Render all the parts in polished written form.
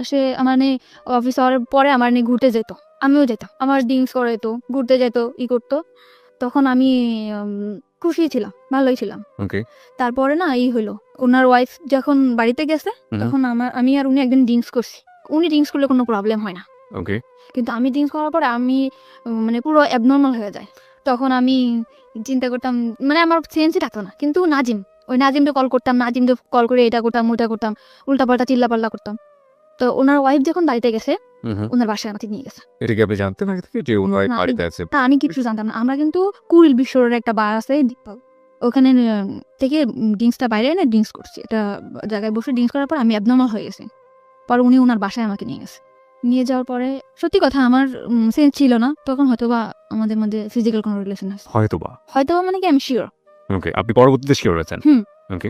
সে মানে অফিস হওয়ার পরে আমার নিয়ে ঘুরতে যেত, আমিও যেতাম, আমার ড্রিঙ্কস করে তো ঘুরতে যেত, করতো। তখন আমি খুশি ছিলাম, ভালোই ছিলাম। ওকে। তারপরে না হইলো, ওনার ওয়াইফ যখন বাড়িতে গেছে তখন আমি আর উনি একদিন ড্রিঙ্কস করছি। উনি ড্রিঙ্কস করলে কোনো প্রবলেম হয় না, ওকে। কিন্তু আমি ড্রিঙ্কস করার পরে আমি মানে পুরো অ্যাবনর্মাল হয়ে যায়। তখন আমি চিন্তা করতাম, মানে আমার সেন্সই থাকতো না। কিন্তু ওই নাজিমকে কল করতাম, নাজিমকে কল করে এটা করতাম ওটা করতাম, উল্টাপাল্টা চিল্লাপাল্লা করতাম। তো ওনার ওয়াইফ যখন বাড়িতে গেছে, ওনার বাসায় আমাকে নিয়ে গেছে। এটা কি আপনি জানতেন আগে থেকে যে ওনার বাড়িতে আছে? তা আমি কিছু জানতাম না। আমরা কিন্তু কুড়িল বিশ্বরের একটা বার আছে, ওখানে থেকে ড্রিঙ্কসটা বাইরে এনে ড্রিঙ্কস করছি। এটা জায়গায় বসে ড্রিঙ্কস করার পর আমি অ্যাবনর্মাল হয়ে গেছি। পরে উনি ওনার বাসায় আমাকে নিয়ে গেছে। নিয়ে যাওয়ার পরে সত্যি কথা আমার সেন্স ছিল না তখন, হয়তো বা আমাদের মধ্যে ফিজিক্যাল কোনো রিলেশন আছে, হয়তো মানে কি আমি শিওর। ওকে, আপনি পরবর্তীতে শিওর হয়েছেন? ওকে।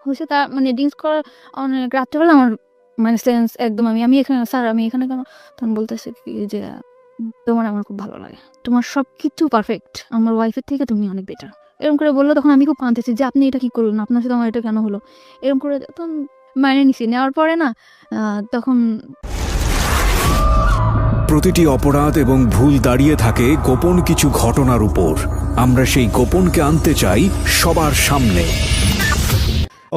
হয়েছে তার মানে ড্রিঙ্কস করার অনেক রাত্রেবেলা আমার মানে সেন্স একদম আমি এখানে স্যার, আমি এখানে কেন? তখন বলতেছে কি যে তোমার আমার খুব ভালো লাগে, তোমার সব কিছু পারফেক্ট, আমার ওয়াইফের থেকে তুমি অনেক বেটার। এরকম করে বললো। তখন আমি খুব কাঁদতেছি যে আপনি এটা কি করলেন, আপনার সাথে আমার এটা কেন হলো, এরকম করে। তখন মাইনে নিছি, নেওয়ার পরে না তখন প্রতিটি অপরাধ এবং ভুল দাঁড়িয়ে থাকে গোপন কিছু ঘটনার উপর। আমরা সেই গোপনকে আনতে চাই সবার সামনে।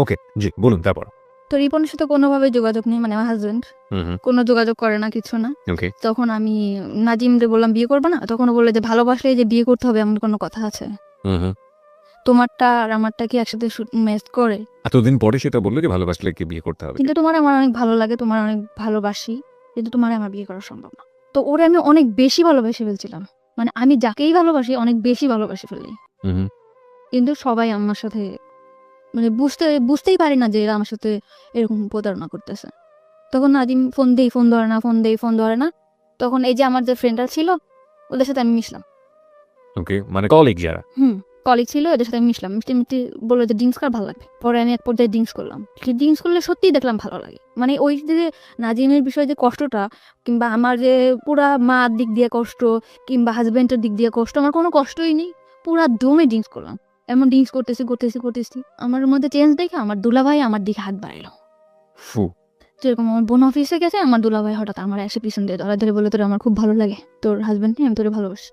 ওকে, জি বলুন তারপর। তো রিপনের সাথে কোনোভাবে যোগাযোগ নেই, মানে আমার হাজবেন্ড কোনো যোগাযোগ করে না, কিছু না। ওকে। তখন আমি নাজিমদের বললাম বিয়ে করবে না, তখন বললে যে ভালোবাসলে যে বিয়ে করতে হবে এমন কোনো কথা আছে? তোমারটা আর আমারটা কি একসাথে ম্যাচ করে? এতদিন পরে সেটা বললো যে ভালোবাসলে কি বিয়ে করতে হবে? কিন্তু তোমার আমার অনেক ভালো লাগে, তোমার অনেক ভালোবাসি, কিন্তু তোমার আমার বিয়ে করা সম্ভব না। তো ওরে আমি অনেক বেশি ভালোবেসে ফেলছিলাম, মানে আমি যাকেই ভালোবাসি অনেক বেশি ভালোবাসি ফেলি। কিন্তু সবাই আমার সাথে মানে বুঝতেই পারি না যে এরা আমার সাথে এরকম প্রতারণা করতেছে। তখন নাজিম ফোন ধরে না। তখন এই যে আমার যে ফ্রেন্ডরা ছিল ওদের সাথে আমি মিশলাম। ওকে, মানে কলিগ যারা কলিগ ছিল এদের সাথে আমি মিশলাম। মিষ্টি বললো যে ড্রিঙ্কস কর, ভালো লাগবে। পরে আমি এক পর্যায়ে ড্রিঙ্কস করলাম। ড্রিঙ্কস করলে সত্যিই দেখলাম ভালো লাগে। মানে ওই যে নাজিমের বিষয়ে যে কষ্টটা, কিংবা আমার যে পুরা মার দিক দিয়ে কষ্ট, কিংবা হাজবেন্ডের দিক দিয়ে কষ্ট, আমার কোনো কষ্টই নেই। পুরা দমে ড্রিঙ্কস করলাম। এমন ড্রিঙ্কস করতেছি আমার মধ্যে চেঞ্জ দেখে আমার দুলাভাই আমার দিকে হাত বাড়াইলো। যেরকম আমার বোন অফিসে গেছে, আমার দুলাভাই হঠাৎ আমার এসে পিছন দিয়ে ধরে বলে তোর আমার খুব ভালো লাগে, তোর হাজবেন্ড নিয়ে আমি তোরে ভালোবাসি।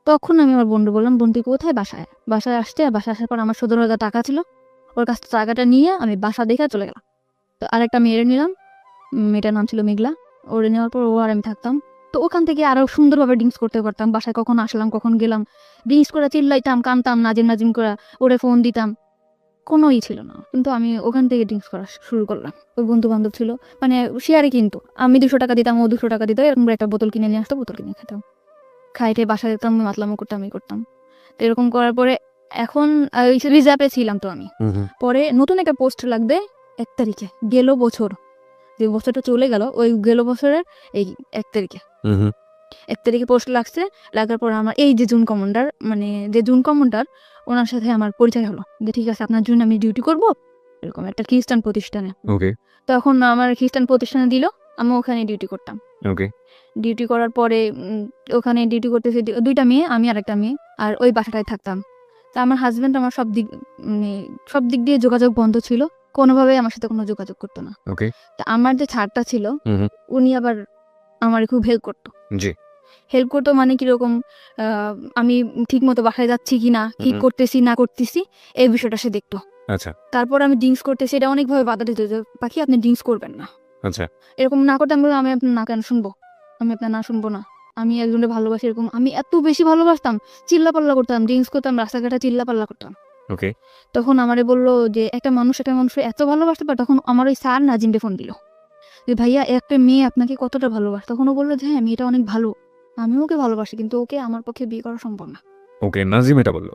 তখন আমি আমার বন্ধু বললাম, বোন তুই কোথায়? বাসায় আসতে। বাসায় আসার পর আমার 17,000 টাকা ছিল, ওর কাছ থেকে টাকাটা নিয়ে আমি বাসা দেখে চলে গেলাম। তো আরেকটা মেয়ের নিলাম, মেয়েটার নাম ছিল মেঘলা। ওরে নেওয়ার পর ও আর আমি থাকতাম। তো ওখান থেকে আরো সুন্দরভাবে ড্রিঙ্কস করতে পারতাম। বাসায় কখন আসলাম কখন গেলাম, ড্রিঙ্কস করে চিল্লাইতাম, কানতাম, নাজিম করে ওরে ফোন দিতাম, কোনোই ছিল না। কিন্তু আমি ওখান থেকে ড্রিঙ্কস করা শুরু করলাম। ওই বন্ধু বান্ধব ছিল, মানে শেয়ারে, কিন্তু আমি 200 টাকা দিতাম, ও 200 টাকা দিত, এরকম একটা বোতল কিনে নিয়ে আসতো, বোতল কিনে খেতাম, খাইতে বাসায় যেতাম, মাতলামো করতাম। তো এরকম করার পরে এখন রিজার্ভে ছিলাম। তো আমি পরে নতুন একটা পোস্ট লাগবে 1 তারিখে, গেল বছর, যে বছরটা চলে গেল, ওই গেল বছরের এই 1 তারিখে 1 তারিখে পোস্ট লাগছে। লাগার পর আমার এই যে জুন কমান্ডার ওনার সাথে আমার পরিচয় হলো, যে ঠিক আছে আপনার জন্য আমি ডিউটি করব এরকম একটা খ্রিস্টান প্রতিষ্ঠানে। তখন আমার খ্রিস্টান প্রতিষ্ঠানে দিল, আমি ওখানে ডিউটি করতাম। ডিউটি করার পরে ওখানে ডিউটি করতেছি 2টা মেয়ে, আমি আর একটা মেয়ে, আর ওই বাসাটায় থাকতাম। তা আমার হাজবেন্ড আমার সব দিক দিয়ে যোগাযোগ বন্ধ ছিল, কোনোভাবে আমার সাথে কোনো যোগাযোগ করতো না। তা আমার যে ছাড়টা ছিল উনি আবার আমার খুব হেল্প করতো। মানে কিরকম, আমি ঠিক মতো বাসায় যাচ্ছি কিনা, কি করতেছি না করতেছি, এই বিষয়টা সে দেখতো। তারপর আমি ড্রিঙ্কস করতেছি, এটা অনেকভাবে বাধা দিত যে পাখি আপনি ড্রিঙ্কস করবেন না, এরকম না করতে। আমি আপনার না কেন শুনবো, আমি আপনার না শুনবো না, আমি একজনকে ভালোবাসি, এরকম আমি এত বেশি ভালোবাসতাম, চিল্লাপাল্লা করতাম, ড্রিঙ্কস করতাম, রাস্তাঘাটে চিল্লাপাল্লা করতাম। তখন আমারে বললো যে একটা মানুষ এত ভালোবাসতে পারে। তখন আমার ওই স্যার নাজিমকে ফোন দিল যে ভাইয়া একটা মেয়ে আপনাকে কতটা ভালোবাসে। তখন ও বললো যে হ্যাঁ মেয়েটা অনেক ভালো, আমি ওকে ভালোবাসি, কিন্তু ওকে আমার পক্ষে বিয়ে করা সম্ভব না। নাজিম এটা বললো।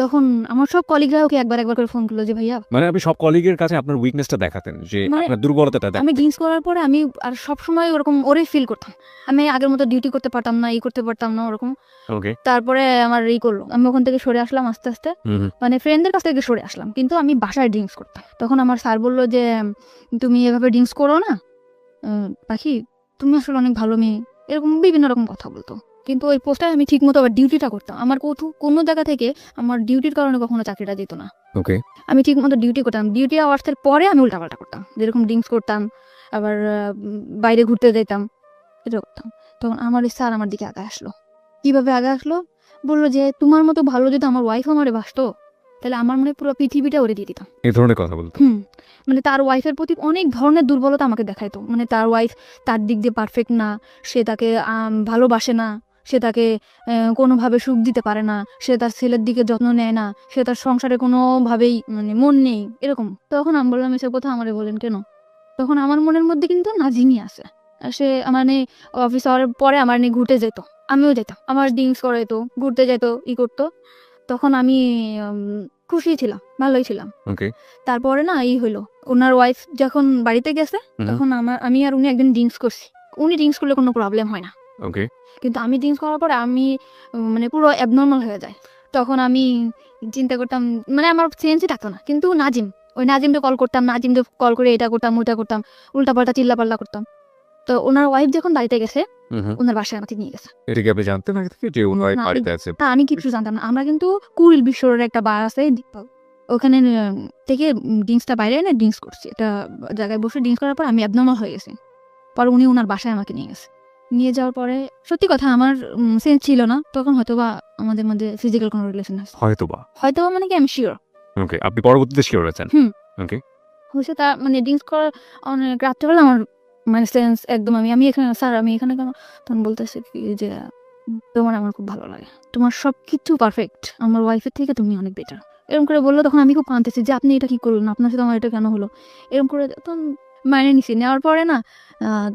তখন আমার সব কলিগরা ওকে একবার করে ফোন করলো যে ভাইয়া, মানে আপনি সব কলিগের কাছে আপনার উইকনেসটা দেখাতেন, যে আপনার দুর্বলতাটা দেখাতেন। আমি ড্রিঙ্কস করার পরে আমি আর সবসময় ওরকম ওরে ফিল করতাম, আমি আগের মতো ডিউটি করতে পারতাম না, করতে পারতাম না ওরকম। তারপরে আমার করলো, আমি ওখান থেকে সরে আসলাম আস্তে আস্তে, মানে ফ্রেন্ডদের কাছ থেকে সরে আসলাম, কিন্তু আমি বাসায় ড্রিঙ্কস করতাম। তখন আমার স্যার বললো যে তুমি এভাবে ড্রিঙ্কস করো না পাখি, তুমি আসলে অনেক ভালো মেয়ে, এরকম বিভিন্ন রকম কথা বলতো। কিন্তু ওই পোস্টে আমি ঠিক মতো আবার ডিউটিটা করতাম। আমার কোনো জায়গা থেকে আমার ডিউটির কারণে কখনো চাকরিটা দিত না। আমি ঠিক মতো ডিউটি করতাম। ডিউটি আওয়ার্সের পরে আমি উল্টাপাল্টা করতাম, যেরকম ড্রিঙ্কস করতাম, আবার বাইরে ঘুরতে যেতাম, এটা করতাম। তখন আমার স্যার আমার দিকে আগে আসলো। কিভাবে আগে আসলো? বললো যে তোমার মতো ভালো যদি আমার ওয়াইফ আমারে বাসতো তাহলে আমার মনে হয় পুরো পৃথিবীটা ওরে দিয়ে দিতাম। এই ধরনের কথা বলতো। মানে তার ওয়াইফের প্রতি অনেক ধরনের দুর্বলতা আমাকে দেখাইতো। মানে তার ওয়াইফ তার দিক দিয়ে পারফেক্ট না, সে তাকে ভালোবাসে না, সে তাকে কোনোভাবে সুখ দিতে পারে না, সে তার ছেলের দিকে যত্ন নেয় না, সে তার সংসারে কোনোভাবেই মানে মন নেই, এরকম। তখন আমি বললাম এসব কথা আমারে বলেন কেন? তখন আমার মনের মধ্যে কিন্তু নাজিমই আছে। আর সে মানে অফিস আওয়ার পরে আমার নিয়ে ঘুরতে যেত, আমিও যেতাম, আমার ড্রিঙ্কস করাইতো, ঘুরতে যেত, করতো। তখন আমি খুশি ছিলাম, ভালোই ছিলাম। ওকে। তারপরে না হইলো, ওনার ওয়াইফ যখন বাড়িতে গেছে তখন আমি আর উনি একদিন ড্রিঙ্কস করছি। উনি ড্রিঙ্কস করলে কোনো প্রবলেম হয় না, ওকে। কিন্তু আমি ড্রিঙ্কস করার পরে আমি মানে পুরো অ্যাবনর্মাল হয়ে যায়। তখন আমি চিন্তা করতাম, মানে আমার সেন্সই থাকতো না। কিন্তু ওই নাজিমকে কল করতাম, নাজিমকে কল করে এটা করতাম ওটা করতাম, উল্টাপাল্টা চিল্লাপাল্লা করতাম। তো ওনার ওয়াইফ যখন বাড়িতে গেছে, ওনার বাসায় আমাকে নিয়ে গেছে। এটা কি আপনি জানতেন আগে থেকে যে ওনার না, বাড়িতে আছে? তা আমি কিছু জানতাম না। আমরা কিন্তু কুড়িল বিশ্বরের একটা বার আছে, ওখানে থেকে ড্রিঙ্কসটা বাইরে এনে ড্রিঙ্কস করছি। একটা জায়গায় বসে ড্রিঙ্কস করার পর আমি অ্যাবনর্মাল হয়ে গেছি। পরে উনি ওনার বাসায় আমাকে নিয়ে গেছে। নিয়ে যাওয়ার পরে সত্যি কথা আমার সেন্স ছিল না তখন, হয়তোবা আমাদের মধ্যে ফিজিক্যাল কোনো রিলেশন আছে, হয়তোবা। হয়তোবা মানে কি আমি শিওর। ওকে, আপনি পরবর্তীতে শিওর হয়েছেন? ওকে। হয়েছে তার মানে ড্রিঙ্কস করার অনেক রাত্রেবেলা আমার মানে সেন্স একদম আমি এখানে স্যার, আমি এখানে কেন? তখন বলতেছে কি যে তোমার আমার খুব ভালো লাগে, তোমার সব কিছু পারফেক্ট, আমার ওয়াইফের থেকে তুমি অনেক বেটার, এরকম করে বললো। তখন আমি খুব কাঁদতেছি যে আপনি এটা কি করলেন, আপনার সাথে আমার এটা কেন হলো, এরকম করে। তখন মাইনে নিছি, নেওয়ার পরে না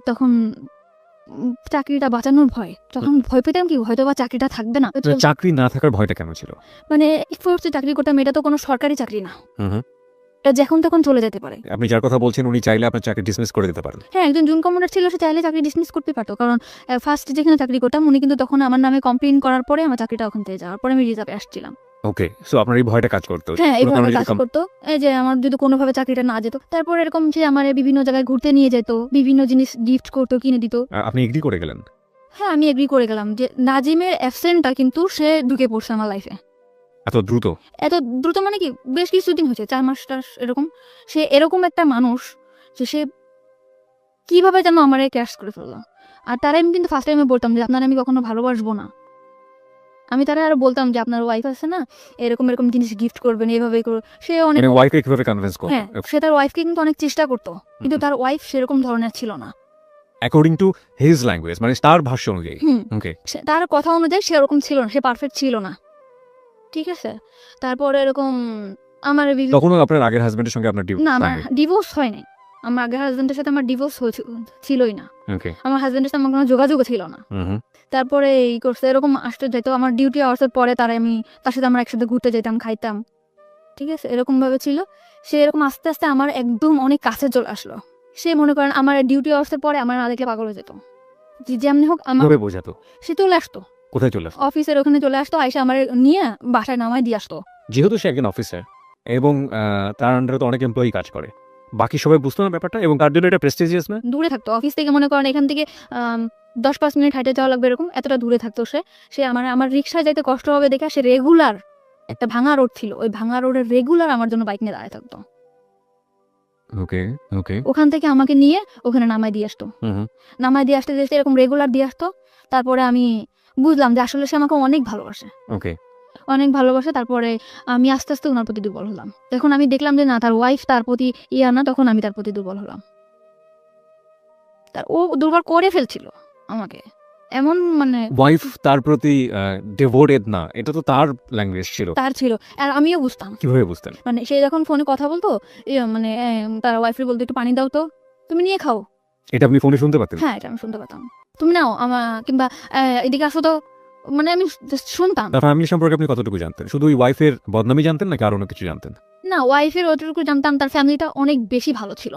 তখন চাকরিটা বাঁচানোর ভয়, তখন ভয় পেতাম কি হয়তো বা চাকরিটা থাকবে না। চাকরি না থাকার ভয়টা কেন ছিল? মানে ফোর্সে চাকরি করতাম, এটা তো কোনো সরকারি চাকরি না, এটা যখন তখন চলে যেতে পারে। আপনি যার কথা বলছেন উনি চাইলে আপনার চাকরি ডিসমিস করে দিতে পারেন। হ্যাঁ, একজন জুন কমান্ডার ছিল, সে চাইলে চাকরি ডিসমিস করতে পারতো। কারণ ফার্স্ট যেখানে চাকরি করতাম উনি কিন্তু তখন আমার নামে কমপ্লেন করার পরে আমার চাকরিটা ওখান থেকে যাওয়ার পরে আমি রিজার্ভে আসছিলাম। ওকে, সো আপনার এই ভয়টা কাজ করতো? হ্যাঁ, এইভাবে কাজ করতো, এই যে আমার যদি কোনোভাবে চাকরিটা না যেত। তারপর এরকম যে আমার বিভিন্ন জায়গায় ঘুরতে নিয়ে যেত, বিভিন্ন জিনিস গিফট করতো, কিনে দিত। আপনি এগ্রি করে গেলেন? হ্যাঁ, আমি এগ্রি করে গেলাম যে নাজিমের অ্যাবসেন্টটা কিন্তু সে ঢুকে পড়ছে আমার লাইফে এত দ্রুত। এত দ্রুত, মানে কি বেশ কিছুদিন হয়েছে, 4 মাস এরকম। সে এরকম একটা মানুষ যে সে কিভাবে যেন আমার ক্যাশ করে ফেললো। আর তারা আমি কিন্তু ফার্স্ট টাইমে বলতাম যে আপনার আমি কখনো ভালোবাসবো না। আমি তারা আর বলতাম যে আপনার ওয়াইফ আছে না, এরকম এরকম জিনিস গিফট করবেন, এইভাবে করো। সে অনেক, মানে ওয়াইফকে কিভাবে কনভিন্স করবে? হ্যাঁ, সে তার ওয়াইফকে কিন্তু অনেক চেষ্টা করতো, কিন্তু তার ওয়াইফ সেরকম ধরনের ছিল না। অ্যাকর্ডিং টু হিজ ল্যাঙ্গুয়েজ, মানে তার ভাষ্য অনুযায়ী। ওকে। তার কথা অনুযায়ী সে ওরকম ছিল না, সে পারফেক্ট ছিল না, ঠিক আছে। তারপরে এরকম আমার তখনও আপনার আগের হাজবেন্ডের সঙ্গে আপনার না, আমার ডিভোর্স হয় নাই। আমার আগের হাজবেন্ডের সাথে আমার ডিভোর্স ছিলই না। ওকে। আমার হাজবেন্ডের সাথে আমার কোনো যোগাযোগও ছিল না। তারপরে এই করছে, এরকম আসতে যাইতো আমার ডিউটি আওয়ার্সের পরে, তার সাথে আমরা একসাথে ঘুরতে যেতাম, খাইতাম, ঠিক আছে, এরকম ভাবে ছিল। সে এরকম আস্তে আস্তে আমার একদম অনেক কাছে চলে আসলো। সে মনে করেন আমার ডিউটি আওয়ার্সের পরে আমার না দেখলে পাগল হয়ে যেত, যেমনি হোক আমার বোঝাতো। সে চলে আসতো, কোথায় চলে আসতো? অফিসের ওখানে চলে আসতো, আইসা আমার নিয়ে বাসায় নামায় দিয়ে আসতো। যেহেতু সে একজন অফিসার এবং তার আন্ডারে তো অনেক এমপ্লয়ি কাজ করে, বাকি সবাই বুঝতো না ব্যাপারটা, এবং তার জন্য এটা প্রেস্টিজিয়াস না? দূরে থাকতো অফিস থেকে, মনে করেন এখান থেকে 10-5 মিনিট হাঁটে যাওয়া লাগবে, এরকম এতটা দূরে থাকতো সে আমার রিক্সায় যাইতে কষ্ট হবে দেখে সে রেগুলার, একটা ভাঙা রোড ছিল, ওই ভাঙা রোডের রেগুলার আমার জন্য বাইক নিয়ে দাঁড়ায় থাকতো। ওকে। ওকে। ওখান থেকে আমাকে নিয়ে ওখানে নামায় দিয়ে আসতো, নামায় দিয়ে আসতে যেতে এরকম রেগুলার দিয়ে আসতো। তারপরে আমি বুঝলাম যে আসলে সে আমাকে অনেক ভালোবাসে, ওকে, অনেক ভালোবাসে। তারপরে আমি আস্তে আস্তে ওনার প্রতি দুর্বল হলাম। যখন আমি দেখলাম যে না, তার ওয়াইফ তার প্রতি না, তখন আমি তার প্রতি দুর্বল হলাম। ও দুর্বল করে ফেলছিল আমাকে, এমন মানে ওয়াইফ তার প্রতি ডিভোটেড না, এটা তো তার ল্যাঙ্গুয়েজ ছিল, তার ছিল। আর আমিও বুঝতাম। কিভাবে বুঝতেন? মানে সে যখন ফোনে কথা বলতো, মানে তার ওয়াইফের বলতো একটু পানি দাও তো, তুমি নিয়ে খাও। এটা আপনি ফোনে শুনতে পাতেন? হ্যাঁ, এটা আমি শুনতে পেতাম। তুমি নাও কিংবা এদিকে আসো তো, মানে আমি শুনতাম। তার ফ্যামিলি সম্পর্কে আপনি কতটুকু জানতেন? শুধু ওই ওয়াইফের বদনামই জানতেন নাকি আর অন্য কিছু জানতেন? না, ওয়াইফের অতটুকু জানতাম, তার ফ্যামিলিটা অনেক বেশি ভালো ছিল।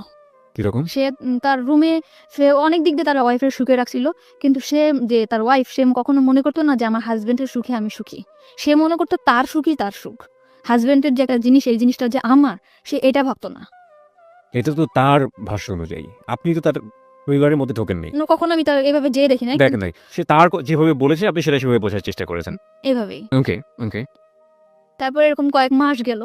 কিরকম? সে তার রুমে সে অনেক দিক দিয়ে তার ওয়াইফের সুখে রাখছিল, কিন্তু সে যে তার ওয়াইফ, সে কখনো মনে করতো না যে আমার হাজবেন্ডের সুখে আমি সুখী। সে মনে করতো তার সুখই তার সুখ, হাজবেন্ডের যে একটা জিনিস, এই জিনিসটা যে আমার, সে এটা ভাবতো না। এটা তো তার ভাষ্য অনুযায়ী, আপনি তো তার পরিবারের মধ্যে ঢোকেন নেই, কখনো আমি তার এভাবে যেয়ে দেখি না, দেখেন নাই। সে তার যেভাবে বলেছে আপনি সেটা সেভাবে বোঝার চেষ্টা করেছেন, এভাবেই। ওকে। ওকে। তারপরে এরকম কয়েক মাস গেল,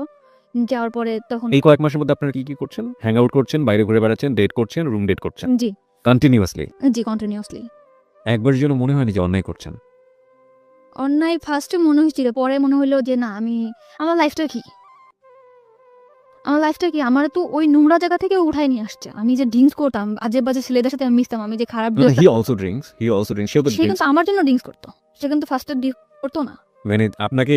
যাওয়ার পরে তখন এই কয়েক মাসের মধ্যে আপনারা কি কি করছেন? হ্যাং আউট করছেন, বাইরে ঘুরে বেড়াচ্ছেন, ডেট করছেন, রুম ডেট করছেন জি কন্টিনিউয়াসলি? জি কন্টিনিউয়াসলি। একবারের জন্য মনে হয়নি যে অন্যায় করছেন? অন্যায় ফার্স্টে মনে হয়েছিল, পরে মনে হলো যে না, আমি আমার লাইফটা কি, আমার তো ওই নোংরা জায়গা থেকে উঠাই নিয়ে আসছে। আমি যে ড্রিঙ্কস করতাম, আজে বাজে ছেলেদের সাথে আমি মিশতাম, আমি যে খারাপ dress হি অলসো ড্রিঙ্কস, সেও তো সে ড্রিঙ্কস। কিন্তু আমার জন্য ড্রিঙ্কস করতো, সে কিন্তু ফার্স্টে ড্রিঙ্কস করতো না। মানে আপনাকে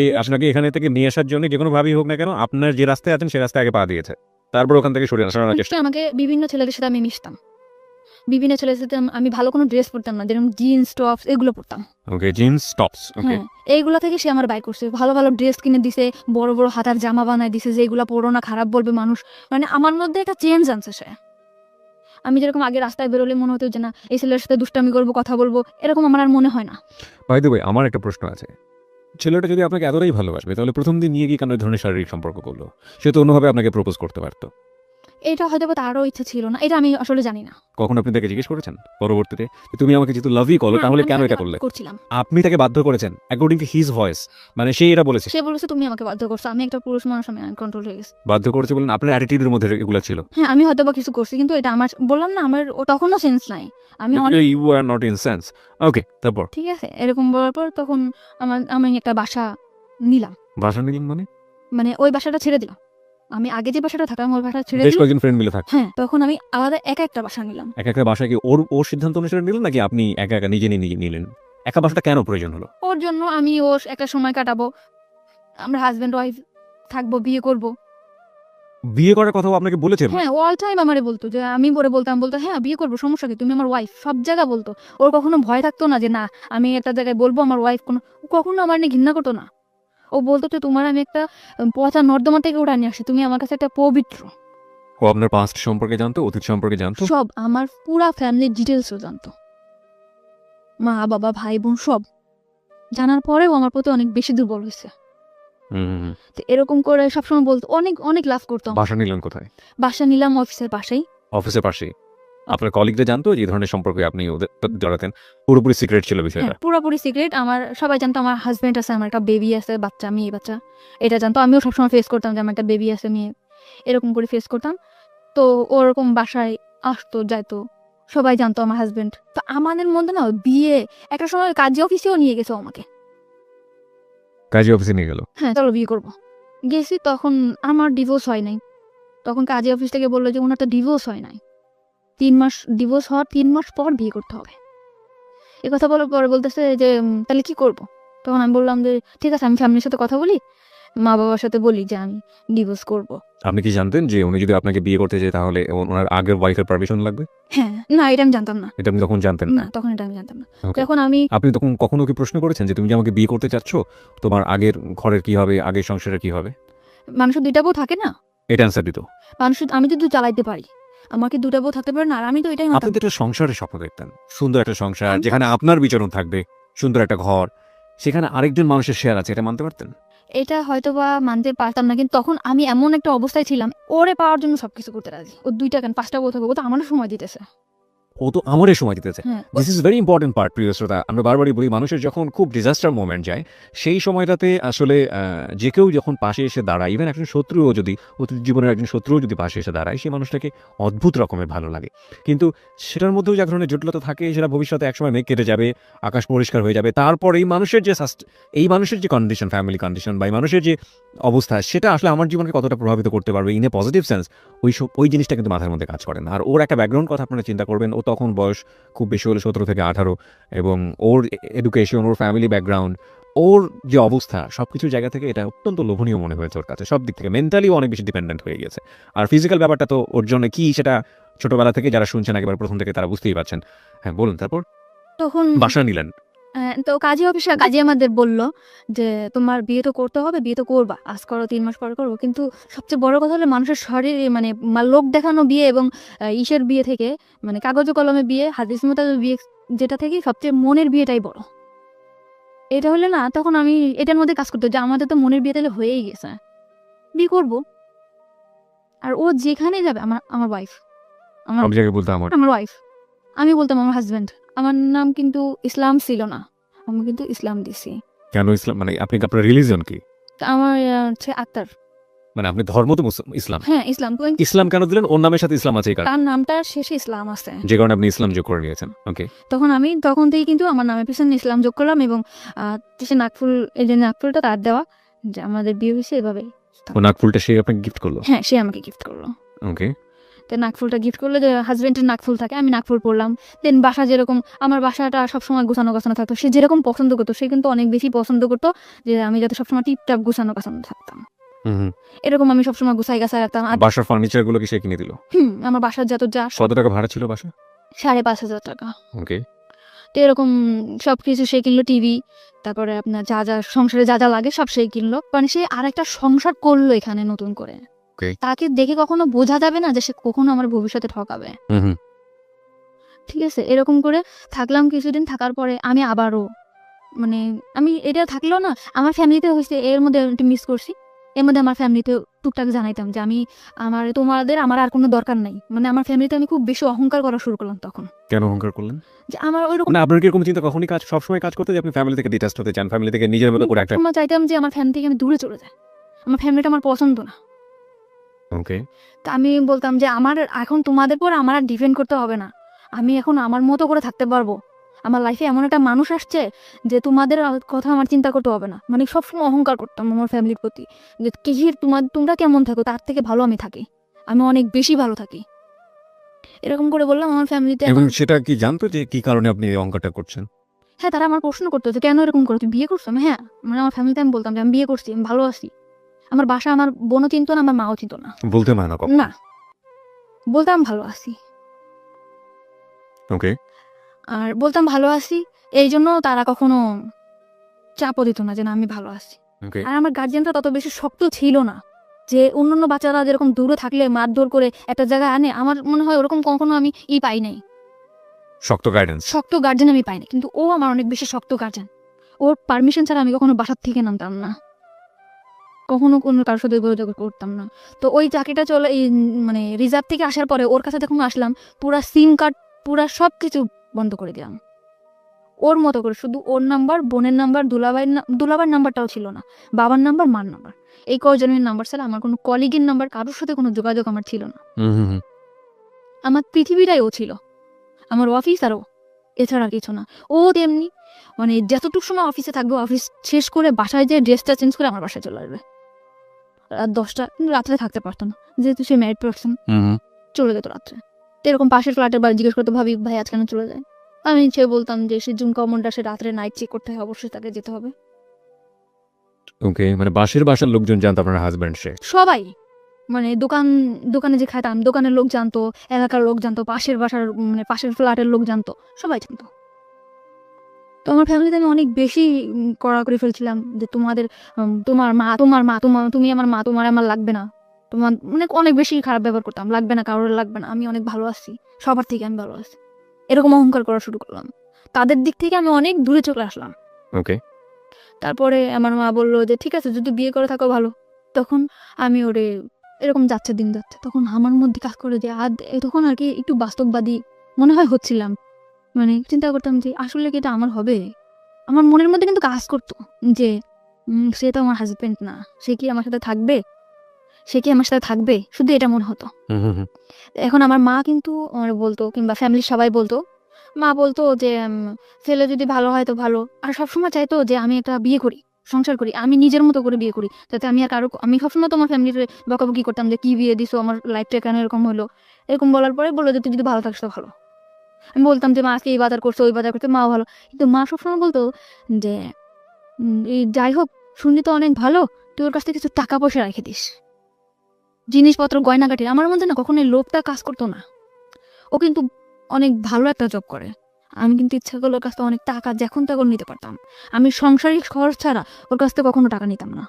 এখানে থেকে নিয়ে আসার জন্য যে কোনো ভাবেই হোক না কেন, আপনার যে রাস্তায় আছেন সেই রাস্তায় আগে পা দিয়েছে, তারপর ওখান থেকে সরানোর চেষ্টা। First এ আমাকে বিভিন্ন ছেলেদের সাথে আমি মিশতাম, বিভিন্ন ছেলেদের সাথে আমি ভালো কোনো ড্রেস পরতাম না, যেরকম জিন্স টপস এগুলো পরতাম। ওকে, জিন্স টপস, ওকে। হ্যাঁ, এইগুলো থেকে সে আমার বাই করছে, ভালো ভালো ড্রেস কিনে দিছে, বড় বড় হাতার জামা বানায় দিছে, যে এগুলো পরো না, খারাপ বলবে মানুষ। মানে আমার মধ্যে একটা চেঞ্জ আনছে সে। আমি যেরকম আগে রাস্তায় বেরোলে মনে হতো যে না, এই ছেলের সাথে দুষ্টামি করবো, কথা বলবো, এরকম আমার আর মনে হয় না। বাই দ্য ওয়ে, আমার একটা প্রশ্ন আছে। ছেলেটা যদি আপনাকে এতটাই ভালোবাসবে, তাহলে প্রথম দিন নিয়ে গিয়ে কেন এই ধরনের শারীরিক সম্পর্ক করলো? সে তো অন্যভাবে আপনাকে প্রপোজ করতে পারতো। এটা হয়তো বা তারও ইচ্ছে ছিল না, এটা আমি আসলে জানি না। কখন আপনি তাকে জিজ্ঞেস করেছেন পরবর্তীতে যে তুমি আমাকে যেহেতু লাভই করো, তাহলে আমি কেন তাকে এটা করলে? করছিলাম। আপনি তাকে বাধ্য করেছেন অ্যাকর্ডিং টু হিজ ভয়েস, মানে সে এটা বলেছে। সে বলেছে তুমি আমাকে বাধ্য করছো, আমি একটা পুরুষ মানুষ, আমি আনকন্ট্রোল হয়ে গেছি। বাধ্য করেছে বলেন? আপনার অ্যাটিটিউডের মধ্যে এগুলো ছিল। হ্যাঁ, আমি হয়তো বা কিছু করছি, কিন্তু এটা আমার, বললাম না, আমার তখনও সেন্স নাই। আমি অনেক, you are not in sense. Okay, তারপর ঠিক আছে, এরকম বলার পর তখন আমি একটা বাসা নিলাম, বাসা নিলেন মানে? মানে ওই বাসাটা ছেড়ে দিলাম। আমি আগে যে বাসাটা থাকতাম ওই বাসা ছেড়ে বেশ দিলাম। কয়েকজন ফ্রেন্ড মিলে থাক। হ্যাঁ, তখন আমি আলাদা একা একটা বাসা নিলাম। এক একটা বাসায় কি ওর সিদ্ধান্ত অনুসারে নিলেন, নাকি আপনি একা একা নিজে নিলেন? একা বাসাটা কেন প্রয়োজন হলো? ওর জন্য আমি ওর একটা সময় কাটাবো, আমরা হাজব্যান্ড ওয়াইফ থাকবো, বিয়ে করব। বিয়ে করার কথাও আপনাকে বলেছেন? হ্যাঁ, অল টাইম আমারে বলতো, যে আমি পরে বলতাম হ্যাঁ বিয়ে করবো, সমস্যা কি, তুমি আমার ওয়াইফ, সব জায়গা বলতো। ওর কখনো ভয় থাকতো না যে না, আমি একটা জায়গায় বলবো আমার ওয়াইফ, ও কখনো আমার নিয়ে ঘৃণা করতো না। ও বলতো যে তোমার আমি একটা পচা নর্দমা থেকে ওটা নিয়ে আসি, তুমি আমার কাছে একটা পবিত্র। ও আপনার পাস্ট সম্পর্কে জানতো, অতীত সম্পর্কে জানতো? সব, আমার পুরা ফ্যামিলির ডিটেলসও জানতো, মা বাবা ভাই বোন সব জানার পরেও আমার প্রতি অনেক বেশি দুর্বল হয়েছে। হুম। তো এরকম করে সবসময় বলতো, অনেক অনেক লাভ করতো। বাসা নিলেন কোথায়? বাসা নিলাম অফিসের পাশেই। অফিসের পাশেই? আপনার কলিগরা জানতো যে এই ধরনের সম্পর্কে আপনি ওদের জড়াতেন? পুরোপুরি সিক্রেট ছিল বিষয়টা? হ্যাঁ, পুরোপুরি সিক্রেট। আমার সবাই জানতো আমার হাজবেন্ড আছে, আমার একটা বেবি আছে, বাচ্চা, মেয়ে বাচ্চা, এটা জানতো। আমিও সবসময় ফেস করতাম যে আমার একটা বেবি আছে, মেয়ে, এরকম করে ফেস করতাম। তো ওরকম বাসায় আসতো যাইতো, সবাই জানতো আমার হাজবেন্ড। তো আমাদের মধ্যে না বিয়ে, একটা সময় কাজী অফিসেও নিয়ে গেছে ও আমাকে। কাজী অফিসে নিয়ে গেল? হ্যাঁ, চলো বিয়ে করবো। গেছি, তখন আমার ডিভোর্স হয় নাই। তখন কাজী অফিস থেকে বললো যে ওনার তো ডিভোর্স হয় নাই, 3 মাস, ডিভোর্স হওয়ার 3 মাস পর বিয়ে করতে হবে। এ কথা বলার পরে বলতেছে যে তাহলে কি করব? তখন আমি বললাম যে ঠিক আছে, আমি ফ্যামিলির সাথে কথা বলি, মা বাবার সাথে বলি যে আমি ডিভোর্স করব। আপনি কি জানতেন যে উনি যদি আপনাকে বিয়ে করতে চায় তাহলে ওনার আগের ওয়াইফের পারমিশন লাগবে? হ্যাঁ, না, এটা আমি জানতাম না। এটা আপনি তখন জানতেন না, না? তখন এটা আমি জানতাম না। Okay. তখন আমি, আপনি তখন কখনো কি প্রশ্ন করেছেন যে তুমি যে আমাকে বিয়ে করতে চাচ্ছ, তোমার আগের ঘরের কি হবে, আগের সংসারের কি হবে? মানুষের 2টা বউ থাকে না, এটা অ্যান্সার দিত? আমি যদি চালাইতে পারি, আমাকে 2টা বউ থাকতে পারে না, আর আমি তো এটাই আপনি মানতাম। তো একটা সংসারের স্বপ্ন দেখতেন, সুন্দর একটা সংসার আমি- যেখানে আপনার বিচরণ থাকবে, সুন্দর একটা ঘর, সেখানে আরেকজন মানুষের শেয়ার আছে, এটা মানতে পারতেন? এটা হয়তো বা মানতে পারতাম না, কিন্তু তখন আমি এমন একটা অবস্থায় ছিলাম, ওরে পাওয়ার জন্য সবকিছু করতে রাজি। ও 2টা কেন 5টা বউ থাকবে, ও তো আমার সময় দিতেছে। ও তো আমারই সময় দিতেছে। হ্যাঁ, this is very important part, প্রিয় শ্রোতা। আমরা বারবারই বলি, মানুষের যখন খুব ডিজাস্টার মোমেন্ট যায়, সেই সময়টাতে আসলে যে কেউ যখন পাশে এসে দাঁড়ায়, ইভেন একজন শত্রুও যদি, অতীত জীবনের একজন শত্রুও যদি পাশে এসে দাঁড়ায়, সেই মানুষটাকে অদ্ভুত রকমের ভালো লাগে। কিন্তু সেটার মধ্যেও যে এক ধরনের জটিলতা থাকে, সেটা ভবিষ্যতে একসময় মেঘ কেটে যাবে, আকাশ পরিষ্কার হয়ে যাবে। তারপর এই মানুষের যে কন্ডিশন, ফ্যামিলি কন্ডিশন বা এই মানুষের যে অবস্থা, সেটা আসলে আমার জীবনকে কতটা প্রভাবিত করতে পারবে ইন এ পজিটিভ সেন্স, ওই জিনিসটা কিন্তু মাথার মধ্যে কাজ করে না। আর ওর একটা ব্যাকগ্রাউন্ড কথা আপনারা চিন্তা করবেন, ও তখন বয়স খুব বেশি হলে 17 থেকে 18, এবং ওর এডুকেশন, ওর ফ্যামিলি ব্যাকগ্রাউন্ড, ওর যে অবস্থা, সবকিছুর জায়গা থেকে এটা অত্যন্ত লোভনীয় মনে হয়েছে ওর কাছে। সব দিক থেকে মেন্টালিও অনেক বেশি ডিপেন্ডেন্ট হয়ে গেছে। আর ফিজিক্যাল ব্যাপারটা তো ওর জন্য কি, সেটা ছোটবেলা থেকে যারা শুনছেন একেবারে প্রথম থেকে তারা বুঝতেই পারছেন। হ্যাঁ, বলুন। তারপর তখন বাসা নিলেন? তো কাজী অফিসে কাজী আমাদের বলল যে তোমার বিয়ে তো করতে হবে, বিয়ে তো করবা, আজ করো 3 মাস পর করবো। কিন্তু সবচেয়ে বড় কথা হলো মানুষের শরীরে, মানে লোক দেখানো বিয়ে এবং ইসের বিয়ে থেকে, মানে কাগজে কলমে বিয়ে, হাদিস মোতাবেক বিয়ে, যেটা থেকে সবচেয়ে মনের বিয়েটাই বড়। এটা হলে না, তখন আমি এটার মধ্যে কাজ করতে, যে আমাদের তো মনের বিয়ে তাহলে হয়েই গেছে, বিয়ে করব। আর ও যেখানে যাবে, আমার ওয়াইফ, সব জায়গায় বলতে আমার ওয়াইফ, আমি বলতাম আমার হাজব্যান্ড। আমার নাম কিন্তু ইসলাম ছিল না, আমি কিন্তু ইসলাম দিছি। কেন ইসলাম? মানে আপনি, আপনার রিলিজন কি? আমার হচ্ছে আক্তার। মানে আপনি ধর্ম তো ইসলাম, হ্যাঁ ইসলাম, তো ইসলাম কেন দিলেন? ওর নামের সাথে ইসলাম আছে এই কারণে, তার নামটার শেষে ইসলাম আছে, যে কারণে আপনি ইসলাম যোগ করে নিয়েছেন। ওকে, তখন থেকে কিন্তু আমার নামের পিছনে ইসলাম যোগ করলাম, এবং সে নাকফুল, এই যে নাকফুলটা তার দেওয়া, যে আমাদের বিয়ে হয়েছে এভাবে। ও নাকফুলটা সে আপনাকে গিফট করলো? হ্যাঁ, সে আমাকে গিফট করলো। ওকে, তো নাকফুলটা গিফট করলে, যে হাজবেন্ডের নাকফুল থাকে, আমি নাকফুল পরলাম। দেন বাসা যেরকম, আমার বাসাটা সবসময় গোছানো গোছানো থাকতো, সে যেরকম পছন্দ করতো সে কিন্তু অনেক বেশি পছন্দ করতো যে আমি যাতে সবসময় টিপটাপ গোছানো গোছানো থাকতাম, এরকম আমি সবসময় গুছাই গাছাই রাখতাম। আর বাসার ফার্নিচার গুলো কি সে কিনে দিল? আমার বাসার যত যা কত টাকা ভাড়া ছিল বাসা? 5,500 টাকা। ওকে, তো এরকম সবকিছু সে কিনলো, টিভি, তারপরে আপনার যা যা সংসারে যা যা লাগে সব সে কিনলো, মানে সে আর একটা সংসার করলো এখানে নতুন করে। Okay. তাকে দেখে কখনো বোঝা যাবে না যে সে কখনো আমার ভবিষ্যতে ঠকাবে। ঠিক আছে, এরকম করে থাকলাম কিছুদিন। থাকার পরে আমি আবারও, মানে আমি এটা থাকলেও না, আমার ফ্যামিলিতে হয়েছে এর মধ্যে একটু মিস করছি। এর মধ্যে আমার ফ্যামিলিতে টুকটাক জানাইতাম যে আমি আমার আর কোনো দরকার নাই, মানে আমার ফ্যামিলিতে আমি খুব বেশি অহংকার করা শুরু করলাম তখন। কেন অহংকার করলেন? যে আমার ওইরকম, না, আপনার কি এরকম চিন্তা কখনই সবসময় কাজ করতে যে আপনি ফ্যামিলি থেকে ডিটাচড হতে চান, ফ্যামিলি থেকে নিজের মতো করে একটা? সময় চাইতাম যে আমার ফ্যামিলি থেকে আমি দূরে চলে যাই, আমার ফ্যামিলিটা আমার পছন্দ না। ওকে, তা আমি বলতাম যে আমার এখন তোমাদের পর আমার আর ডিপেন্ড করতে হবে না, আমি এখন আমার মতো করে থাকতে পারবো। আমার লাইফে এমন একটা মানুষ আসছে যে তোমাদের কথা আমার চিন্তা করতে হবে না। মানে সবসময় অহংকার করতাম আমার ফ্যামিলির প্রতি, যে তোমরা কেমন থাকো তার থেকে ভালো আমি থাকি, আমি অনেক বেশি ভালো থাকি, এরকম করে বললাম আমার ফ্যামিলিতে। এবং সেটা কি জানতো যে কি কারণে আপনি এই অহংকারটা করছেন? হ্যাঁ, তারা আমার প্রশ্ন করতো যে কেন এরকম করো, তুই বিয়ে করছো? আমি হ্যাঁ, মানে আমার ফ্যামিলিতে আমি বলতাম যে আমি বিয়ে করছি, আমি ভালো আছি। আমার বাসা আমার বোনও চিনতো না, আমার মাও চিনতো না। বলতে হয় না কখন? না, বলতাম ভালো আছি। ওকে, আর বলতাম ভালো আছি, এই জন্য তারা কখনো চাপও দিত না যে না আমি ভালো আছি। ওকে, আর আমার গার্জিয়ানটা তত বেশি শক্ত ছিল না যে অন্যান্য বাচ্চারা যেরকম দূরে থাকলে মারধর করে একটা জায়গায় আনে, আমার মনে হয় ওরকম কখনো আমি পাই নাই, শক্ত গাইডেন্স। শক্ত গার্জেন আমি পাই নাই। কিন্তু ও আমার অনেক বেশি শক্ত গার্জেন, ওর পারমিশন ছাড়া আমি কখনো বাসার থেকে নামতাম না, কখনো কোনো কারোর সাথে যোগাযোগ করতাম না। তো ওই চাকরিটা চলে, এই মানে রিজার্ভ থেকে আসার পরে ওর কাছে যখন আসলাম, পুরা সিম কার্ড পুরা সব কিছু বন্ধ করে দিলাম ওর মতো করে। শুধু ওর নাম্বার, বোনের নাম্বার, দুলাভাইয়ের নাম্বারটাও ছিল না, বাবার নাম্বার, মার নাম্বার, এই কজনের নাম্বার ছাড়া আমার কোনো কলিগের নাম্বার, কারোর সাথে কোনো যোগাযোগ আমার ছিল না। আমার পৃথিবীটাই ও ছিল, আমার অফিস আর ও, এছাড়া কিছু না। ও তেমনি, মানে যতটুকু সময় অফিসে থাকবে, অফিস শেষ করে বাসায় যেয়ে ড্রেসটা চেঞ্জ করে আমার বাসায় চলে আসবে। রাত 10টা, কিন্তু রাত্রে থাকতে পারতো না, যেহেতু সে ম্যারিড পার্সন, চলে যেত রাত্রে। তো এরকম পাশের ফ্ল্যাটের বাড়ি জিজ্ঞেস করতে, ভাবি ভাই আজ কেন চলে যায়? আমি সে বলতাম যে সে জুন কমনটা সে রাত্রে নাইট চেক করতে হয়, অবশ্যই তাকে যেতে হবে। ওকে, মানে বাসার লোকজন জানতো আপনার হাজবেন্ড সে? সবাই, মানে দোকানে যে খাইতাম, দোকানের লোক জানতো, এলাকার লোক জানতো, মানে পাশের ফ্ল্যাটের লোক জানতো, সবাই জানতো। তো আমার ফ্যামিলিতে আমি অনেক বেশি কড়া করে ফেলছিলাম যে তোমার মা, তুমি আমার মা, তোমার আমার লাগবে না, তোমার মানে অনেক বেশি খারাপ ব্যবহার করতাম, লাগবে না, কারোর লাগবে না, আমি অনেক ভালো আছি, সবার থেকে আমি ভালো আছি, এরকম অহংকার করা শুরু করলাম। তাদের দিক থেকে আমি অনেক দূরে চলে আসলাম। ওকে, তারপরে আমার মা বললো যে ঠিক আছে, যদি বিয়ে করে থাকো ভালো। তখন আমি ওরে, এরকম যাচ্ছে দিন যাচ্ছে, তখন আমার মধ্যে কাজ করে যে তখন আর কি একটু বাস্তববাদী মনে হচ্ছিলাম, মানে চিন্তা করতাম যে আসলে কি এটা আমার হবে। আমার মনের মধ্যে কিন্তু কাজ করতো যে সে তো আমার হাজবেন্ড না, সে কি আমার সাথে থাকবে, শুধু এটা মনে হতো। এখন আমার মা কিন্তু আমার বলতো, কিংবা ফ্যামিলির সবাই বলতো, মা বলতো যে ছেলে যদি ভালো হয় তো ভালো, আর সবসময় চাইতো যে আমি একটা বিয়ে করি, সংসার করি, আমি নিজের মতো করে বিয়ে করি, যাতে আমি সবসময় তোমার ফ্যামিলির বকাবকি করতাম যে কি বিয়ে দিছো, আমার লাইফটা কেন এরকম হলো। এরকম বলার পরে বললো যে তুই যদি ভালো থাকিস তো ভালো। আমি বলতাম যে মা আজকে এই বাজার করছে, ওই বাজার করছে, মাও ভালো। কিন্তু মা সবসময় বলতো যে যাই হোক, শুনলি তো অনেক ভালো, তুই ওর কাছ থেকে কিছু টাকা পয়সা রেখে দিস, জিনিসপত্র, গয়নাগাটির। আমার মধ্যে না কখনো লোভটা কাজ করতো না। ও কিন্তু অনেক ভালো একটা জব করে, আমি কিন্তু ইচ্ছা করলে ওর কাছ থেকে অনেক টাকা যখন তখন নিতে পারতাম। আমি সাংসারিক খরচ ছাড়া ওর কাছ থেকে কখনো টাকা নিতাম না।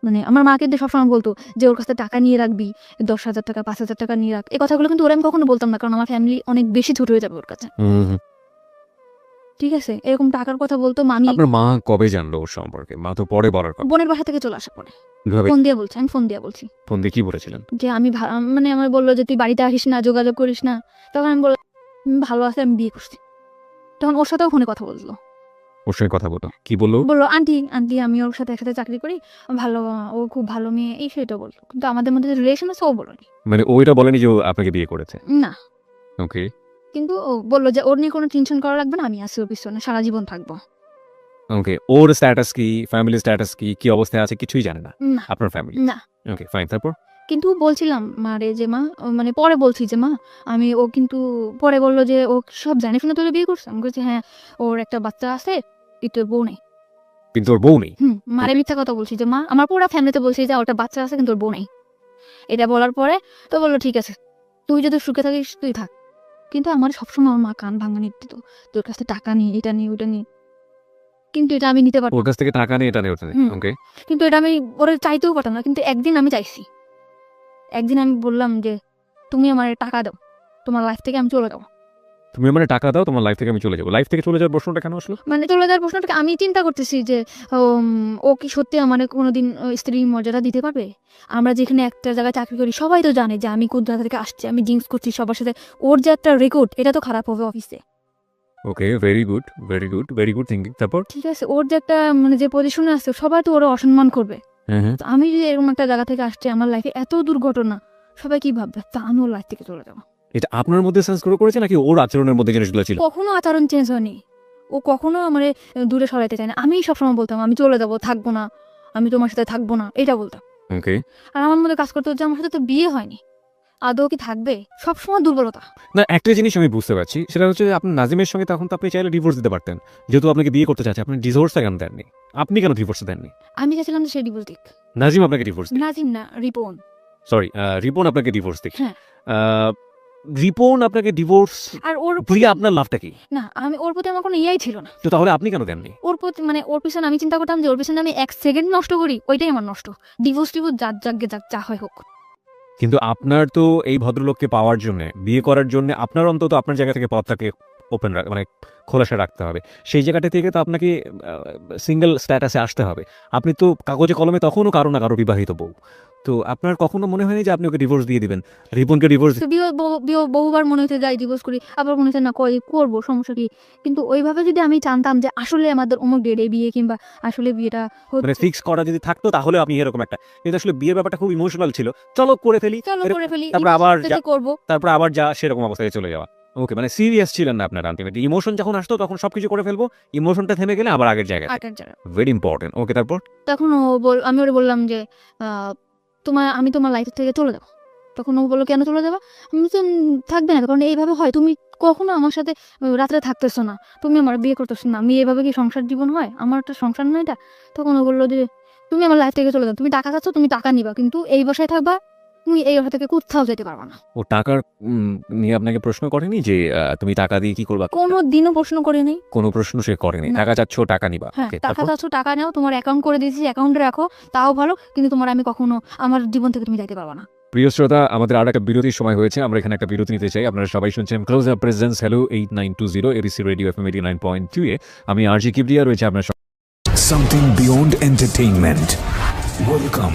মানে আমার মা কিন্তু সবসময় বলতো যে ওর কাছ থেকে টাকা নিয়ে রাখবি, 10,000 টাকা, 5,000 টাকা নিয়ে রাখ। এই কথাগুলো কিন্তু ওরা আমি কখনো বলতাম না, কারণ আমার ফ্যামিলি অনেক বেশি ছোট হয়ে যাবে ওর কাছে। ঠিক আছে, এরকম টাকার কথা বলতো। মামি, আপনার মা কবে জানলো ওর সম্পর্কে? মা তো পরে বলার কথা। বোনের বাসা থেকে চলে আসার পরে কিভাবে? ফোন দিয়ে বলছি, আমি ফোন দিয়ে বলছি ফোন দিয়ে কি বলেছিলেন? যে আমি মানে আমার বললো যে তুই বাড়িতে আসিস না, যোগাযোগ করিস না। তখন আমি বললাম ভালো আছে, আমি বিয়ে করছি। তখন ওর সাথেও ফোনে কথা বললো। ওর সঙ্গে কথা বলো, কি বললো? বললো আন্টি আন্টি আমি ওর সাথে একসাথে চাকরি করি, ভালো, ও খুব ভালো মেয়ে, এই সেটা বললো, কিন্তু আমাদের মধ্যে যে রিলেশন আছে ও বলোনি। মানে ওইটা বলেনি যে ও আপনাকে বিয়ে করেছে? না, ওকে। কিন্তু ও বললো যে ওর নিয়ে কোনো টেনশন করা লাগবে না, আমি আছি ওর পিছনে সারা জীবন থাকবো। ওকে, ওর স্ট্যাটাস কি, ফ্যামিলি স্ট্যাটাস কি, কি অবস্থায় আছে কিছুই জানে না না আপনার ফ্যামিলি? না, ওকে ফাইন, তারপর? কিন্তু বলছিলাম মারে যে মা, মানে পরে বলছি যে মা আমি, ও কিন্তু পরে বললো যে ও সব জানে শুনে তোরে বিয়ে করছে। আমি বলছি হ্যাঁ, ওর একটা বাচ্চা আছে, কিন্তু ওর বউ নেই। কিন্তু ওর বউ নেই? মারে মিথ্যা কথা বলছি যে মা আমার পুরো ফ্যামিলিতে বলছি যে ওটা বাচ্চা আছে কিন্তু ওর বউ নেই। এটা বলার পরে তো বললো ঠিক আছে, তুই যদি সুখে থাকিস তুই থাক, কিন্তু আমার সবসময় আমার মা কান ভাঙানি দিত, তোর কাছে টাকা নিয়ে এটা নিয়ে ওটা নিয়ে, কিন্তু এটা আমি নিতে পারতাম, ওর কাছ থেকে টাকা নিয়ে এটা নিয়ে ওটা নিয়ে, হুম। ওকে। কিন্তু এটা আমি ওরে চাইতেও পারতাম না। কিন্তু একদিন আমি চাইছি, একদিন আমি বললাম যে তুমি আমার টাকা দাও, তোমার লাইফ থেকে আমি চলে যাবো। তুমি আমার টাকা দাও, তোমার লাইফ থেকে আমি চলে যাবো। লাইফ থেকে চলে যাওয়ার প্রশ্নটা কেন আসলো? মানে চলে যাওয়ার প্রশ্নটাকে আমি চিন্তা করতেছি যে ও কি সত্যি আমার কোনোদিন স্ত্রীর মর্যাদা দিতে পারবে? আমরা যেখানে একটা জায়গায় চাকরি করি সবাই তো জানে যে আমি কোন জায়গা থেকে আসছি, আমি ড্রিঙ্কস করছি সবার সাথে, ওর যে একটা রেকর্ড এটা তো খারাপ হবে অফিসে। Okay, very good, very good, very good thinking. তারপর? ঠিক আছে, ওর যে একটা মানে যে পজিশনে আছে সবাই তো ওরা অসম্মান করবে। হ্যাঁ হ্যাঁ। তো আমি যদি এরকম একটা জায়গা থেকে আসছি, আমার লাইফে এত দুর্ঘটনা, সবাই কি ভাববে? তা আমি ওর লাইফ থেকে চলে যাবো। এটা আপনার মধ্যে সেন্স করেছে নাকি ওর আচরণের মধ্যে জিনিসগুলো ছিল? কখনো আচরণ চেঞ্জ হয়নি, ও কখনো আমার দূরে সরাইতে চায় না। আমি সবসময় বলতাম আমি চলে যাবো, থাকবো না, আমি তোমার সাথে থাকবো না, এটা বলতাম। ওকে। আর আমার মধ্যে কাজ করতে হচ্ছে আমার সাথে তো বিয়ে হয়নি, আদৌ কি থাকবে? সবসময় দুর্বলতা। না, একটা জিনিস আমি বুঝতে পারছি, সেটা হচ্ছে যে আপনার নাজিমের সঙ্গে তখন তো আপনি চাইলে ডিভোর্স দিতে পারতেন, যেহেতু আপনাকে বিয়ে করতে চাচ্ছে। আপনি ডিভোর্সটা কেন দেননি? আপনি কেন ডিভোর্স দেননি? আমি চাইছিলাম যে সে ডিভোর্স দিক। নাজিম আপনাকে ডিভোর্স দিক? নাজিম না, রিপন। সরি, রিপন আপনাকে ডিভোর্স দিক? হ্যাঁ। রিপন আপনাকে ডিভোর্স আর ওর দিয়ে আপনার লাভটা কি? না, আমি ওর প্রতি আমার কোনো ইয়াই ছিল না। তো তাহলে আপনি কেন দেননি? ওর প্রতি মানে ওর পিছনে আমি চিন্তা করতাম যে ওর পিছনে আমি 1 সেকেন্ড নষ্ট করি, ওইটাই আমার নষ্ট। ডিভোর্স যাক যাক যা হয় হোক। কিন্তু আপনার তো এই ভদ্রলোককে পাওয়ার জন্য, বিয়ে করার জন্য আপনার অন্তত আপনার জায়গা থেকে পথটাকে ওপেন মানে খোলাসা রাখতে হবে। সেই জায়গাটা থেকে তো আপনাকে সিঙ্গেল স্ট্যাটাসে আসতে হবে। আপনি তো কাগজে কলমে তখনও কারো না কারো বিবাহিত বউ। তো আপনার কখনো মনে হয়নি যে আপনি ওকে ডিভোর্স দিয়ে দিবেন, রিপনকে ডিভোর্স? তো বহুবার মনে হতে যাই ডিভোর্স করি, আবার মনে হচ্ছে না করবো, সমস্যা কি? কিন্তু ওইভাবে যদি আমি জানতাম যে আসলে আমাদের অমুক ডেটে বিয়ে, কিংবা আসলে বিয়েটা মানে হচ্ছে, ফিক্স করা যদি থাকতো তাহলে আপনি এরকম একটা, কিন্তু আসলে বিয়ের ব্যাপারটা খুব ইমোশনাল ছিল, চলো করে ফেলি, চলো করে ফেলি, তারপর আবার করবো। তারপর আবার যা সেরকম অবস্থায় চলে যাওয়া। ওকে, মানে সিরিয়াস ছিলেন না আপনার আলটিমেটলি। ইমোশন যখন আসতো তখন সবকিছু করে ফেলবো, ইমোশনটা থেমে গেলে আবার আগের জায়গায়। আটার যারা ভেরি ইম্পর্টেন্ট। ওকে, তারপর? তখন আমি ওরে বললাম যে আমি তোমার লাইফ থেকে চলে যাবো। তখন ও বললো কেন চলে যাবা? আমি তো থাকবে না, কারণ এইভাবে হয়, তুমি কখনো আমার সাথে রাত্রে থাকতেছো না, তুমি আমার বিয়ে করতেছো না, আমি এভাবে কি সংসার জীবন হয়? আমার একটা সংসার নয় এটা। তখন ও বললো যে তুমি আমার লাইফ থেকে চলে যাও, তুমি টাকা চাচ্ছ, তুমি টাকা নিবা, কিন্তু এই বাসায় থাকবা, তুমি এই বাসা থেকে কোথাও যেতে পারবা না। ও টাকার নিয়ে আপনাকে প্রশ্ন করেনি যে তুমি টাকা দিয়ে কি করবা? কোনো দিনও প্রশ্ন করে নেই। কোনো প্রশ্ন সে করেনি? না। টাকা চাচ্ছ, টাকা নিবা। হ্যাঁ, Okay, টাকা তারপর? চাচ্ছ, টাকা নাও, তোমার অ্যাকাউন্ট করে দিয়েছি, অ্যাকাউন্টে রাখো, তাও ভালো, কিন্তু তোমার আমি কখনো আমার জীবন থেকে তুমি যাইতে পারবা না। প্রিয় শ্রোতা, আমাদের আর একটা বিরতির সময় হয়েছে, আমরা এখানে একটা বিরতি নিতে চাই। আপনারা সবাই শুনছেন close up presence hello 8920 ABC radio FM 89.2 এ। আমি আরজি কিবরিয়া রয়েছে আপনার Something beyond entertainment. Welcome.